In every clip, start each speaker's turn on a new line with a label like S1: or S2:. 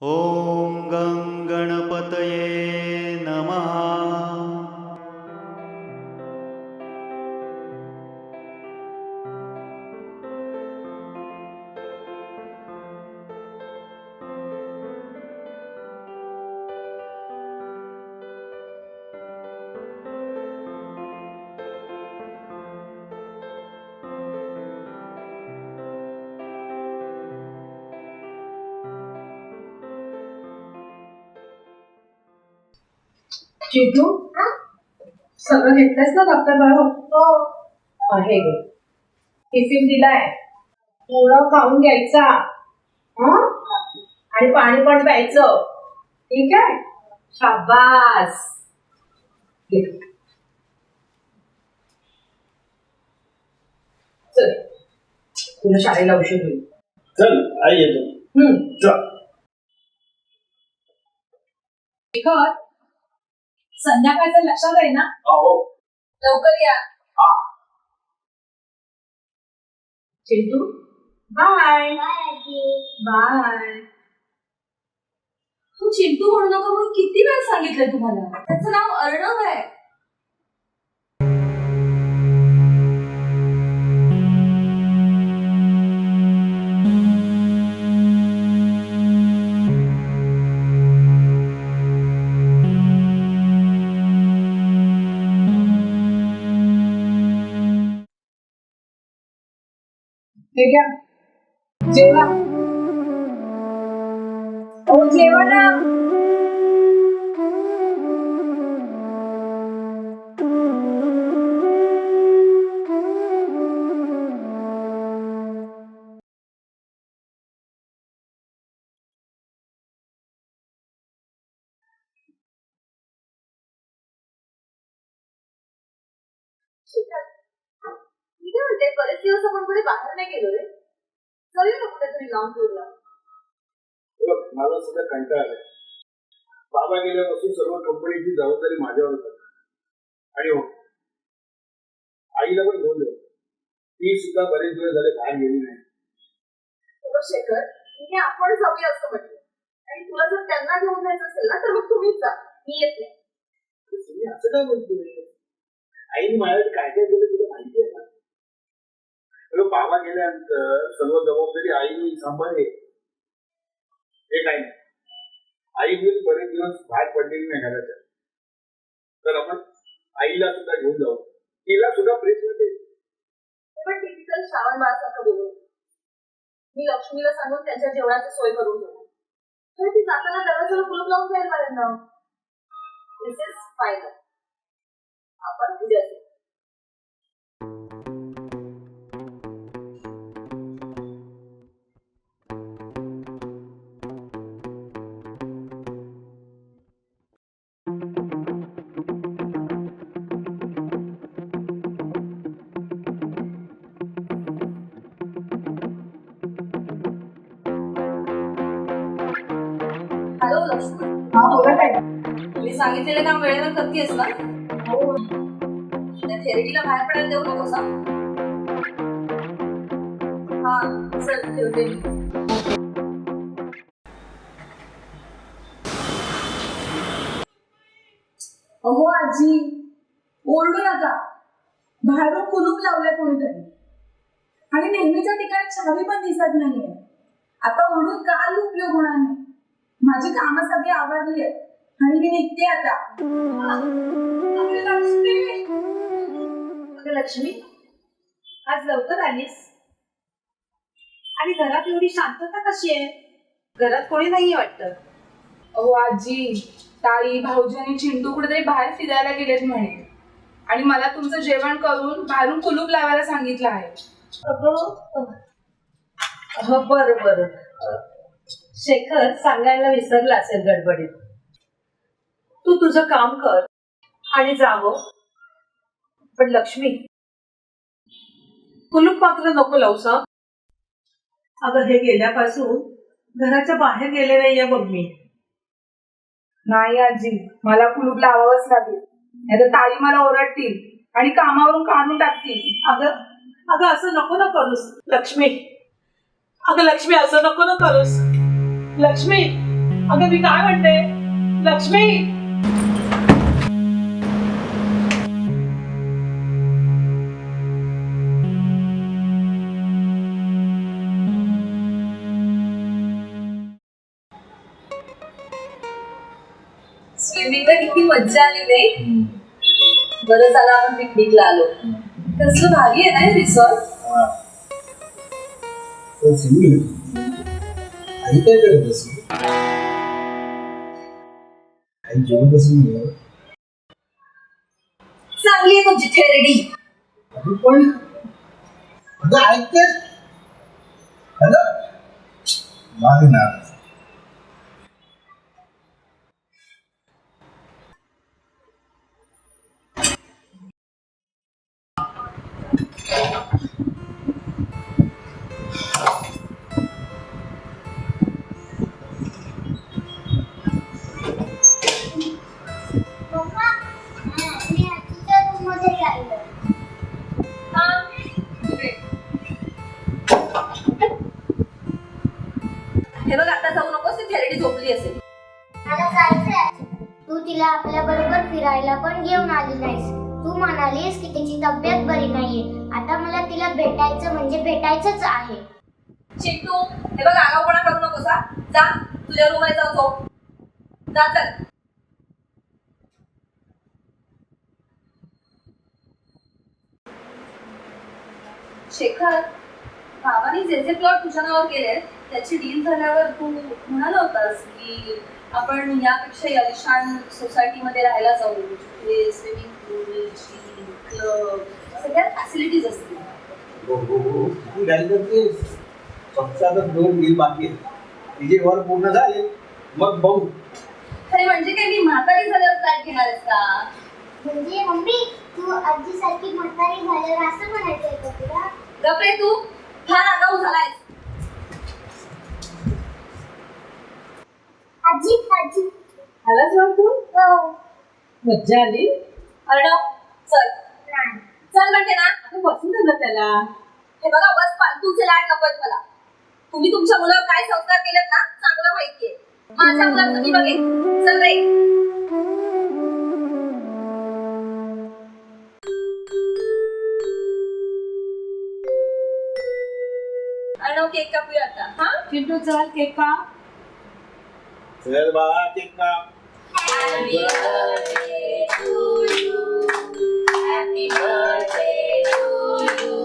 S1: ॐ गं गणपतये नमः।
S2: चिंटू सगळं घेतलंयस ना दप्तर बाळू? हो. हे घे, टिफिन दिलाय, थोडं खाऊन घ्यायचा आणि पाणी पण प्यायचं, ठीक आहे? शाबास. घे. चल, तुला शाळेला उशीर होईल.
S3: चल आई येतो. चल.
S2: शिखर, संध्याकाळचं लक्षात आहे ना?
S3: हो.
S2: लवकर या. Chintu bye bye. तू चिंटू म्हणू नका म्हणून किती वेळ सांगितलंय तुम्हाला? त्याचं नाव अर्णव आहे. हे घ्या, जेवा. हो, जेवा ना.
S4: मी काय म्हणते, बरेच दिवस आपण कुठे बाहेर नाही गेलो रे. चलूया ना कुठेतरी लॉंग टूरला.
S3: मला सगळं कंटाळा आलाय. बाबा गेल्यापासून सर्व कंपनीची जबाबदारी माझ्यावरच आहे. आणि हो, आईला पण घेऊन जाऊ. ती सुद्धा बरेच दिवस झाले बाहेर गेली नाही.
S4: शेखर, मी आपण जाऊया असं म्हटलं, आणि तुला जर त्यांना घेऊन जायचं असेल ना तर मग तुम्हीच जा, मी येत नाही.
S3: तुम्ही असं काय बोलतो? आईने माझ्याकडे काय काय केलं तुला माहिती आहे ना? बाबा गेल्यानंतर सर्व जबाबदारी आई सांभाळते. हे काही नाही, आई होईल बरेच दिवस बाहेर पडलेली नाही घराच्या, तर आपण आईला सुद्धा घेऊन जाऊ. तिला सुद्धा फ्रेश होते.
S4: पण टिपिकल श्रावण बाळासारखं बोलू. मी लक्ष्मीला सांगून त्यांच्या जेवणाची सोय करून देऊ, तर ती जाताना दरवाजाला कुलूप लावून जाईल पर्यंत. दिस इज फायनल. आपण उद्या जाऊ. हॅलो लक्ष्मी.
S2: हा, बोला काय?
S4: तुम्ही सांगितलेलं काम वेळेवर करतेस ना?
S2: हो.
S4: त्या थेरपीला बाहेर पडायला देऊ नकोस हा. हा, चल ठेवते मी.
S2: अहो आजी, ओरडू नका. बाहेरून कुलूप लावलंय कोणीतरी आणि नेहमीच्या ठिकाणी चावी पण दिसत नाहीये. आता ओरडून काही उपयोग होणार नाही. माझी कामं सगळी आवरली आहेत आणि मी निघते आता.
S4: अगं लक्ष्मी, आज लवकर आलीस आणि घरात एवढी शांतता कशी आहे? घरात कोणी नाहीये वाटतं.
S2: अहो आजी, ताई, भाऊजी आणि चिंटू कुठेतरी बाहेर फिरायला गेलेत म्हणे आणि मला तुमचं जेवण करून बाहेरून कुलूप लावायला सांगितलं आहे.
S4: बरं बरं. शेखर सांगायला विसरला असेल गडबडीत. तू तुझं काम कर आणि जावं. पण लक्ष्मी, कुलूप मात्र नको लावूस हं. अगं हे गेल्यापासून घराच्या बाहेर गेले नाहीये बघ मी.
S2: नाही आजी, मला कुलूप लावावंच लागेल, नाहीतर ताई मला ओरडतील आणि कामावरून काढून टाकतील.
S4: अगं अगं असं नको ना करूस लक्ष्मी. अगं लक्ष्मी, असं नको ना करूस. लक्ष्मी,
S2: अगं मी काय म्हणते लक्ष्मी
S4: स्विमिंगला किती मज्जा आली नाही. बरं झालं आपण पिकनिकला आलो. कसलं भारी आहे ना रिसॉर्ट.
S3: आई काय करत असेल? आई जेवत असेल.
S4: चांगली आहे तुमची थेरडी.
S3: पण अगं ऐकते ना.
S4: हे बघ आता जाऊ नकोस. ती थेरडी झोपली असेल.
S5: मला जायचंय. तू तिला आपल्या बरोबर फिरायला पण घेऊन आली नाहीस. तू म्हणालीस की तिची तब्येत बरी नाहीये. आता मला तिला भेटायचं म्हणजे भेटायचंच आहे.
S4: चिंटू हे बघ आगाऊपणा करू नकोस हा. जा तुझ्या रूममध्ये जाऊन झोप. जा चल. शेखर बाबांनी जे जे प्लॉट तुझ्या नावावर केले त्याची डील झाल्यावर तू म्हणाला होतास की आपण यापेक्षा यालिशान सोसायटीमध्ये राहायला जाऊ जिथे स्विमिंग पूल जिम क्लब सगळ्या फॅसिलिटीज असतील.
S3: तू घ्यायला करतेस. फक्त आता 2 डील बाकी आहेत. तिचे वर पूर्ण झाले मग बघू.
S4: खरे म्हणजे काय मी म्हातारी झाल्यावर फ्लॅट घेणार आहेस का?
S5: म्हणजे मम्मी तू आजी सारखी म्हातारी झाल्यावर असं म्हणायचंय का तुला?
S4: गप्रे तू फार आगाऊ झालायस.
S5: आजी आजी
S2: आलाच ना तू
S5: हो.
S2: मज्जा आली
S4: अर्णव चल
S5: नाही.
S4: चल म्हणते ना.
S2: आता बसून झालं त्याला
S4: हे बघा बस फालतूचे लाड नकोत मला. तुम्ही तुमच्या मुलावर काय संस्कार केलेत ना चांगलं माहितीये. माझ्या मुलाचं मी बघेन. चल रे. अर्णव केक कापूया आता. हा
S2: चिंटू चल केक का
S3: चल बाळा केक का.
S4: Happy birthday to you. Happy birthday to you.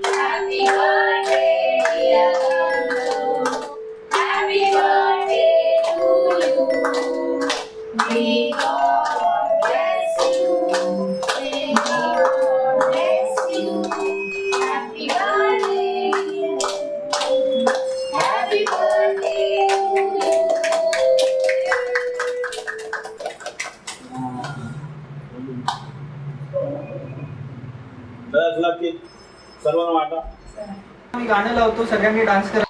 S4: Happy birthday dear Anju. Happy birthday to you. May God bless you. May God bless you. Happy birthday dear Anju. Happy birthday to you.
S3: चला cake सर्वांना वाटा.
S1: मी गाणं लावतो सगळ्यांनी dance करा.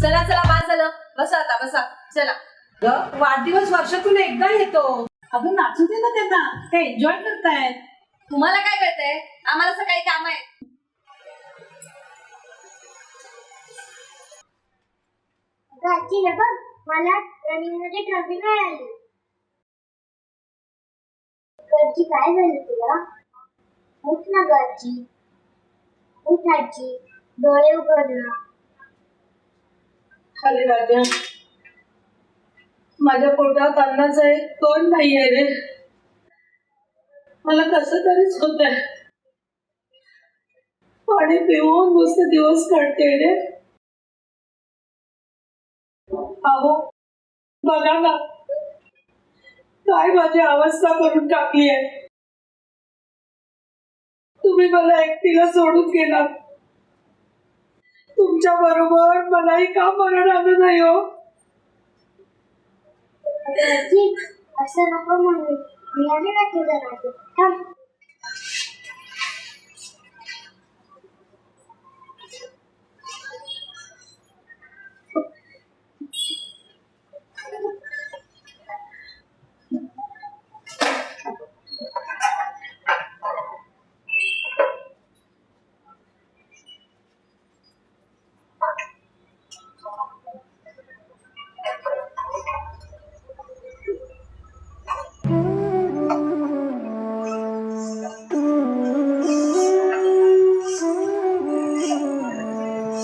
S4: चला चला बास झालं. बसा आता बसा. चला.
S2: वाढदिवस वर्षातून एकदा येतो. अगं नाचू दे ना त्यांना. ते एन्जॉय करतायत.
S4: तुम्हाला काय कळतंय? आम्हाला सकाळी काम आहे.
S5: अगं आजी हे बघ मला रनिंग मध्ये ट्रॉफी मिळाली. आजी काय झालं तुला? उठ ना ग आजी. उठ आजी. डोळे उघड ना.
S2: अरे राजा माझ्या पोटात अन्नाचं एक तोंड नाहीये रे. मला कसं तरीच होत आहे. पाणी पिऊन नुसते दिवस काढते रे. अहो बघा ना काय माझी अवस्था करून टाकली आहे. तुम्ही मला एकटीला सोडून गेला. तुमच्या बरोबर मलाही का मरण आलं नाही हो.
S5: आजी, असं नको म्हणू. मी आले ना तुझं नाते. थांब.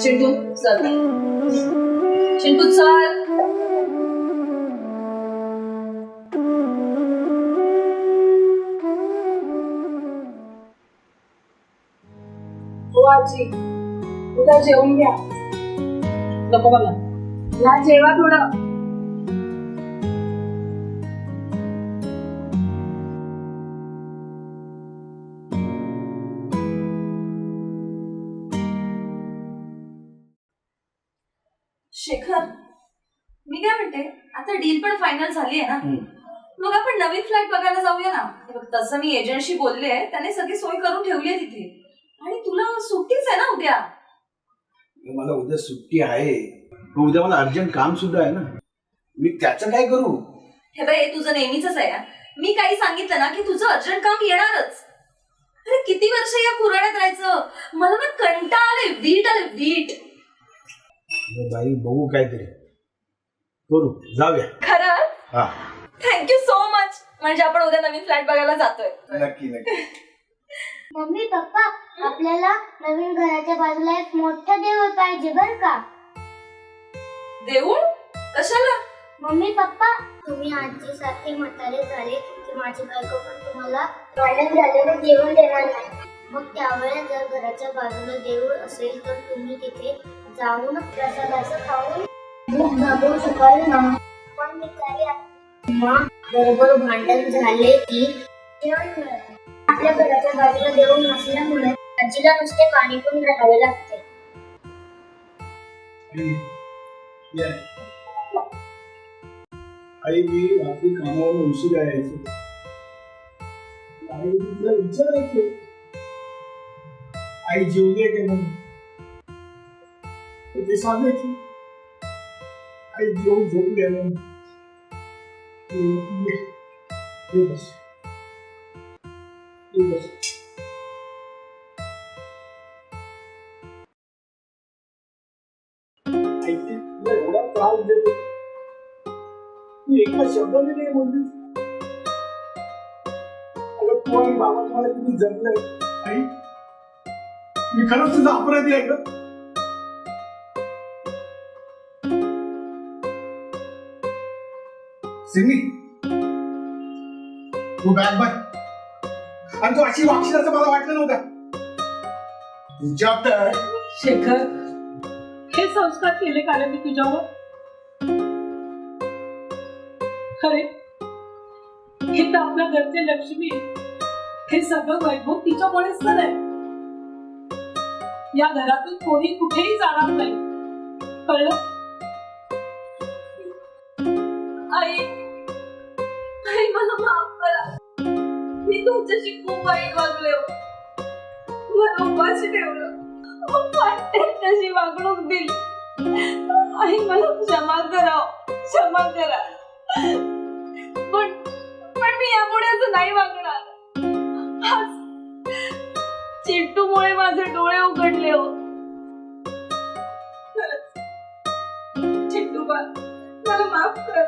S2: चिंटू चल. चिंटू चल. हो आजी उद्या जेवून घ्या.
S6: नको मला.
S2: या जेवा थोडं.
S4: शेखर, मी काय म्हणते, आता डील पण फायनल झाली आहे ना, मग आपण नवीन फ्लॅट बघायला जाऊया ना. तसं मी एजंटशी बोलले, त्याने सगळी सोय करून ठेवली आहे तिथे. आणि तुला सुट्टीच आहे ना उद्या.
S3: मला उद्या सुट्टी आहे. उद्या मला अर्जंट काम सुद्धा आहे ना. मी त्याचं काय करू.
S4: हे बाई तुझं नेहमीच आहे ना. मी काही सांगितलं ना की तुझं अर्जंट काम येणारच. अरे किती वर्ष या कुराड्यात राहायचं. मला ना कंटाळा आले, वीट आले वीट.
S3: बाई बघू काहीतरी करू. जाऊया.
S4: खरं.
S3: हा
S4: थँक्यू सो मच. म्हणजे आपण उद्या नवीन फ्लॅट बघायला जातोय.
S3: नक्की नक्की.
S5: मम्मी पप्पा, आपल्याला नवीन घराच्या बाजूला एक मोठं देऊळ पाहिजे बर का.
S4: देऊळ कशाला.
S5: मम्मी पप्पा, तुम्ही आजी सारखे म्हातारे झाले की माझी बायको पण तुम्हाला वाढत झालेलं जेवण देणार नाही. मग त्यावेळेस जर घराच्या बाजूला देऊळ असेल तर तुम्ही तिथे जाऊन प्रसादाचं खाऊन भूक भागवू शकाल ना. पण बिचारी बरोबर भांडण झाले की जेवण मिळत. आपल्या घराच्या बाजूला देऊळ नसल्यामुळे आजीला नुसते पाणी पिऊन राहावे लागते.
S3: आई मी रात्री कामावरून उशीर यायचो. आई तिला विचारायचो आई जेवली का म्हणून. ते सांगायची आई जेवून झोपली म्हणून. बस बस. आई तुला एवढा त्रास देतो. तू एका शब्दाने नाही बोललीस. अगं तू आणि बाबा तुम्हाला किती जगलंय. आई मी खरंच तुझा अपराधी आहे का. सिमी तू बॅग बाय. आणि तू अशी वागशील असं मला वाटलं नव्हतं. तुझ्या तर
S2: शेखर, हे संस्कार केले का रे मी तुझ्यावर. खरे हे तर आपल्या घरचे लक्ष्मी. हे सगळं वैभव तिच्यामुळेच तर आहे. या घरातून कोणी कुठेही जाणार नाही. कळलं.
S4: आई, आई मला माफ करा. मी तुमच्याशी खूप वाईट वागले. मला उपाशी ठेवलं. त्याची वागणूक दिली. आई मला क्षमा करा, क्षमा करा. पण मी यापुढे असं नाही वागणार. चिंटूमुळे माझे डोळे उघडले हो. चिंटू बा मला माफ कर.